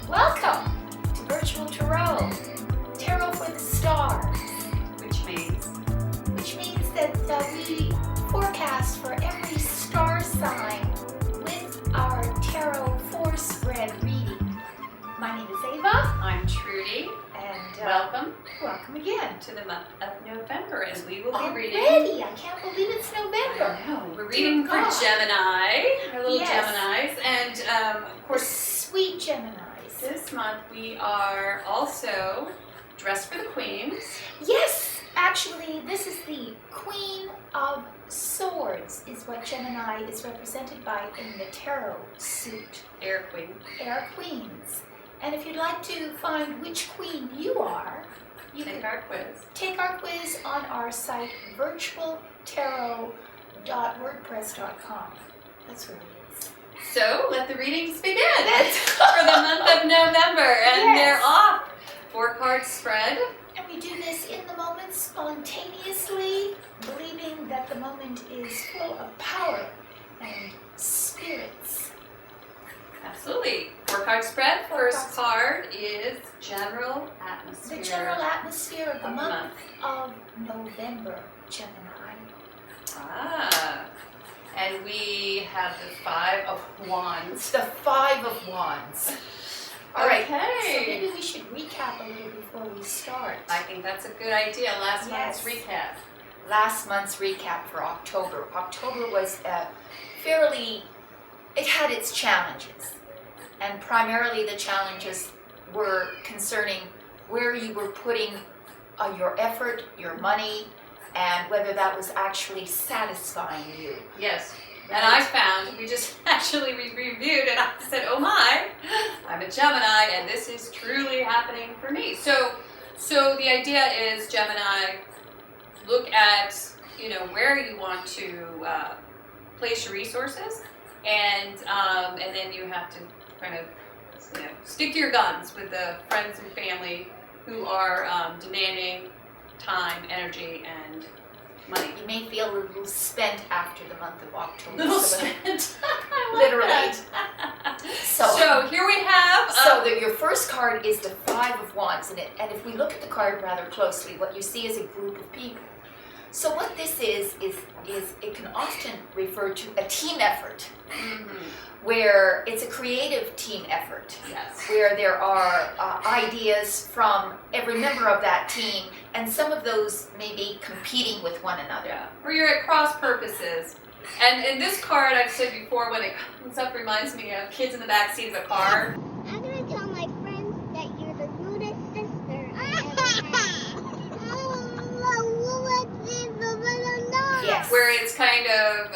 Welcome to Virtual Tarot, Tarot for the Stars, Which means that we forecast for every star sign with our Tarot 4-spread reading. My name is Ava, I'm Trudy, and welcome welcome again. to the month of November, and we will be reading. Already, I can't believe it's November. I know, we're reading for God. Gemini, our little Yes. Geminis, and of course, Sweet Geminis. this month we are also dressed for the queens. Yes, actually, this is the Queen of Swords, is what Gemini is represented by in the tarot suit. Air queen. Air Queens. And if you'd like to find which queen you are, you Take can our quiz. take our quiz on our site, virtualtarot.wordpress.com. That's where it is. So let the readings begin That's for the month of November, and Yes. they're off. 4-card spread. And we do this in the moment spontaneously, believing that the moment is full of power and spirits. Absolutely. 4-card spread. First Four card is general atmosphere. The general atmosphere of the Of the month of November, Gemini. Ah. And we have the 5 of Wands. The 5 of Wands. All right, so Okay. maybe we should recap a little before we start. I think that's a good idea. Last month's Yes. recap. Last month's recap for October. October was it had its challenges. And primarily the challenges were concerning where you were putting your effort, your money, and whether that was actually satisfying you. Yes. And I found, we just actually reviewed, and I said, oh my, I'm a Gemini, and this is truly happening for me. So the idea is, Gemini, look at, where you want to place your resources, and then you have to kind of, stick to your guns with the friends and family who are demanding time, energy, and money. You may feel a little spent after the month of October. Little so- spent. Literally. So here we have. Your first card is the 5 of Wands, and if we look at the card rather closely, what you see is a group of people. So what this is it can often refer to a team effort, where it's a creative team effort, Yes. where there are ideas from every member of that team, and some of those may be competing with one another. Yeah. Or you're at cross purposes. And in this card, I've said before, when it comes up, reminds me of kids in the back seat of a car. I'm gonna tell my friends that you're the rudest sister I ever had. Yes. Where it's kind of,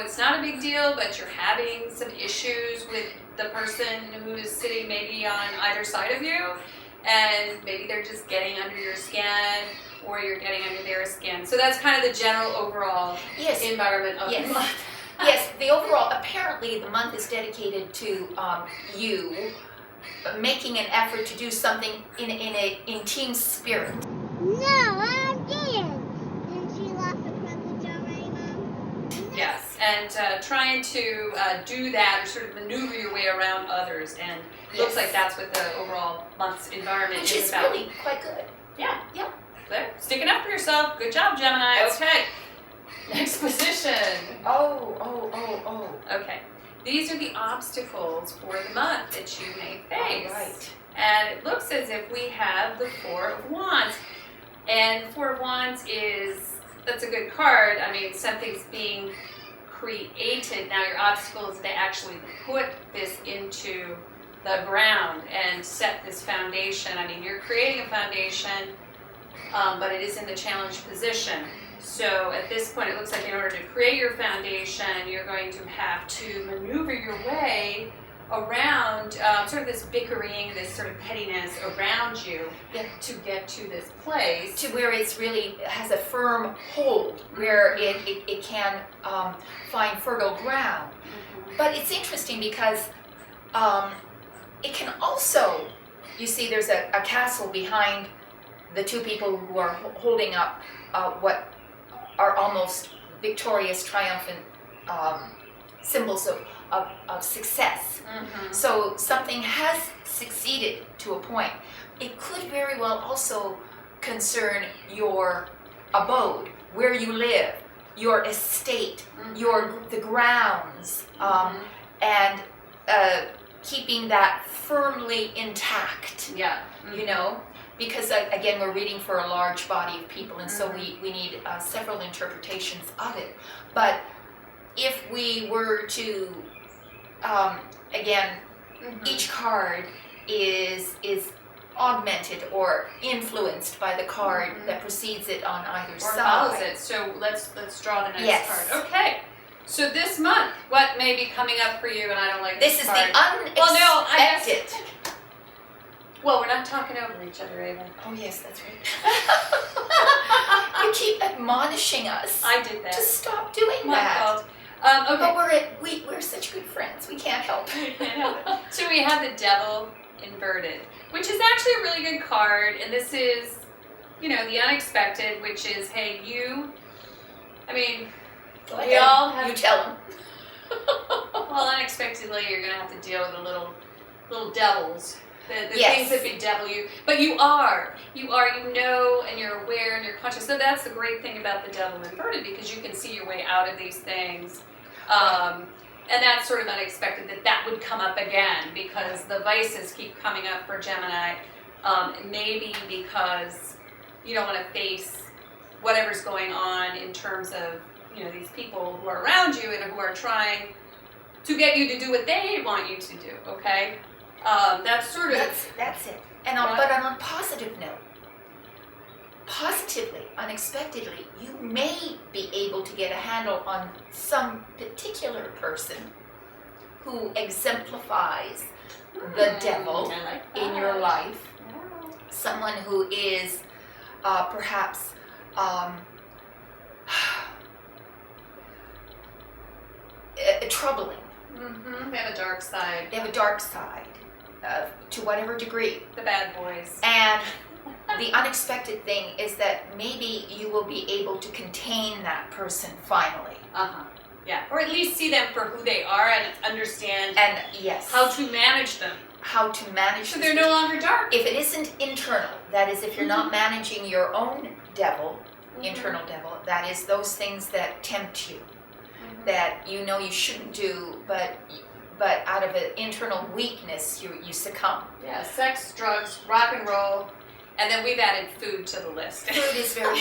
it's not a big deal, but you're having some issues with the person who is sitting maybe on either side of you, and maybe they're just getting under your skin, or you're getting under their skin. So that's kind of the general overall Yes. environment of Yes. the month. Yes, the overall, apparently the month is dedicated to you making an effort to do something in team spirit. No, I didn't. Didn't she lost a purple jar, right, Mom? Yes, and trying to do that, or sort of maneuver your way around others, and it looks Yes. like that's what the overall month's environment Which is is about. really quite good. Yeah. Yeah. There. Sticking up for yourself. Good job, Gemini. Yes. Okay. Next position. Oh. Okay. These are the obstacles for the month that you may face. All right. And it looks as if we have the 4 of Wands. And 4 of Wands that's a good card. I mean, something's being created. Now your obstacle is to actually put this into the ground and set this foundation. I mean, you're creating a foundation, but it is in the challenge position. So at this point, it looks like in order to create your foundation, you're going to have to maneuver your way around sort of this bickering, this sort of pettiness around you, Yeah. to get to this place. To where it's really has a firm hold, where it can find fertile ground. But it's interesting because it can also, you see there's a castle behind the two people who are holding up what are almost victorious, triumphant symbols of success. Mm-hmm. So something has succeeded to a point. It could very well also concern your abode, where you live, your estate, the grounds, and keeping that firmly intact. Yeah. You know, because again, we're reading for a large body of people, and so we need several interpretations of it. But if we were to, again, each card is augmented or influenced by the card that precedes it on either Or side. follows it. So let's draw the next Yes. card. Okay. So this month, what may be coming up for you? And I don't like This this is card. the unexpected. Well, no, I guess. Well, we're not talking over each other, Ava. Oh yes, that's right. You keep admonishing us I did that. to stop doing My that. fault. But Okay. we're such good friends. We can't help it. So we have the Devil inverted, which is actually a really good card, and this is, the unexpected, which is, hey, Go we ahead. all have. You tell them. Well, unexpectedly, you're gonna have to deal with the little devils, the Yes. things that bedevil you. But you are, and you're aware, and you're conscious. So that's the great thing about the Devil inverted, because you can see your way out of these things. And that's sort of unexpected that would come up again, because the vices keep coming up for Gemini. Maybe because you don't want to face whatever's going on in terms of these people who are around you and who are trying to get you to do what they want you to do. Okay, that's sort of That's it. And but on a positive note, positively, unexpectedly, you may be able to get a handle on some particular person who exemplifies the devil I like in your that. life. Yeah. Someone who is perhaps troubling. Mm-hmm. They have a dark side. They have a dark side to whatever degree. The bad boys. And the unexpected thing is that maybe you will be able to contain that person finally. Uh-huh. Yeah. Or at least see them for who they are and understand And yes, how to manage them. how to manage So this. they're no longer dark. If it isn't internal, that is, if you're not managing your own devil, internal devil, that is those things that tempt you, that you shouldn't do, but out of an internal weakness, you succumb. Yeah, sex, drugs, rock and roll, and then we've added food to the list. Food is very,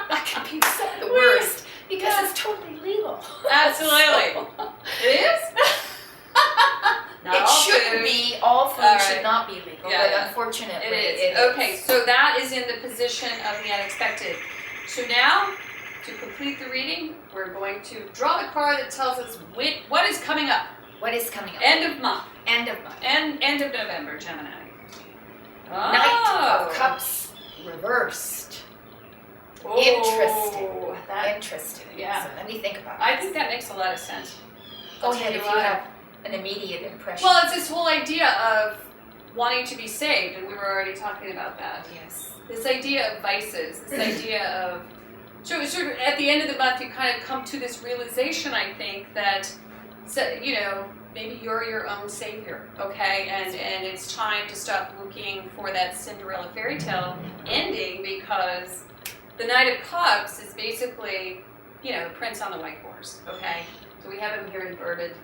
that can be the worst, because it's totally legal. Absolutely. So, It is? Not it all shouldn't food. be, all food All should right. not be legal, Yeah, but yeah. unfortunately It is. Okay, so that is in the position of the unexpected. So now, to complete the reading, we're going to draw the card that tells us what is coming up. What is coming up? End of month. End of month. End of November, Gemini. Knight of Cups reversed. Interesting. That, Interesting. yeah. So let me think about I this. think that makes a lot of sense. Go I'll ahead tell if you you why. have an immediate impression. Well, it's this whole idea of wanting to be saved, and we were already talking about that. yes. This idea of vices, this idea of, so sort of at the end of the month, you kind of come to this realization, I think, that, maybe you're your own savior, okay? And it's time to stop looking for that Cinderella fairy tale ending, because the Knight of Cups is basically, the prince on the white horse, okay? So we have him here inverted.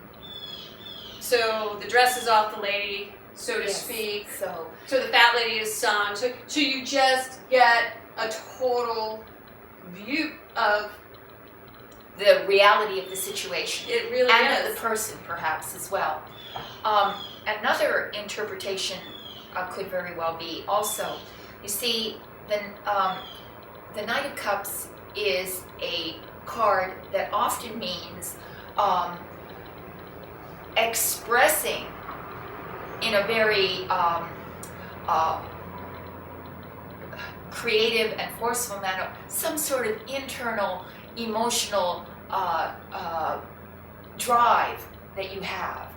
So the dress is off the lady, so to Yes. speak. So So the fat lady is sung. So you just get a total view of the reality of the situation. it. Really And is. of the person, perhaps, as well. Another interpretation could very well be also, you see, the Knight of Cups is a card that often means expressing in a very creative and forceful manner some sort of internal emotional drive that you have.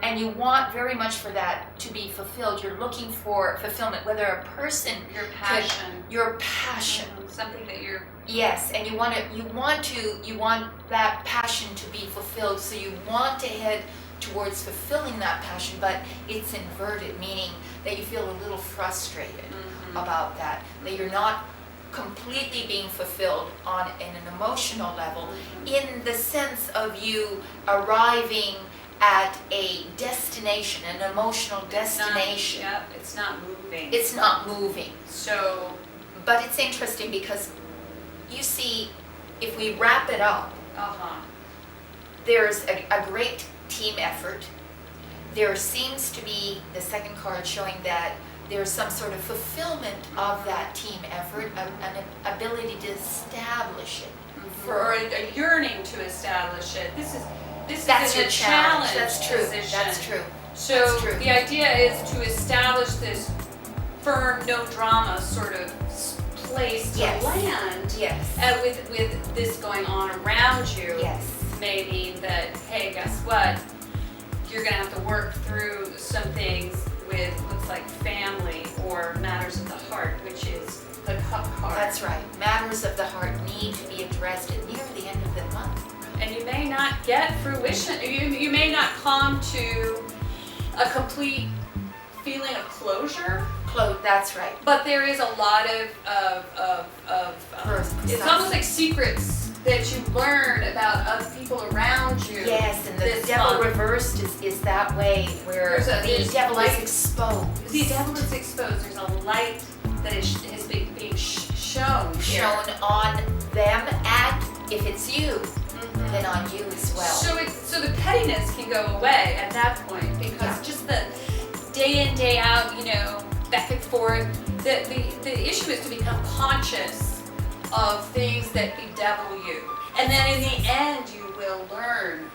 and you want very much for that to be fulfilled. You're looking for fulfillment, whether a person, Your passion. your passion. Something that you're. Yes, and you want that passion to be fulfilled, so you want to head towards fulfilling that passion, but it's inverted, meaning that you feel a little frustrated about that you're not completely being fulfilled in an emotional level, in the sense of you arriving at a destination, an emotional destination. It's not moving. It's not moving. So. But it's interesting because you see, if we wrap it up, there's a great team effort. There seems to be the second card showing that there's some sort of fulfillment of that team effort, an ability to establish it. Or a yearning to establish it. This That's is your a challenge. That's true. Position. That's true. So That's true. the idea is to establish this firm, no drama sort of place to land. Yes. With this going on around you. Yes. Maybe that, hey, guess what? You're going to have to work through some things with looks like family or matters of the heart, which is the cup card. That's right. Matters of the heart need to be addressed near the end of the month. And you may not get fruition. You may not come to a complete feeling of closure. That's right. But there is a lot of it's almost like secrets that you learn about other people around you. Yes, and the devil reversed is that way, where the devil is exposed. The devil is exposed. There's a light that is being shown on them, and if it's you, then on you as well. So the pettiness can go away at that point, because just the day in, day out, back and forth. The issue is to become conscious of things that bedevil you. And then in the end, you will learn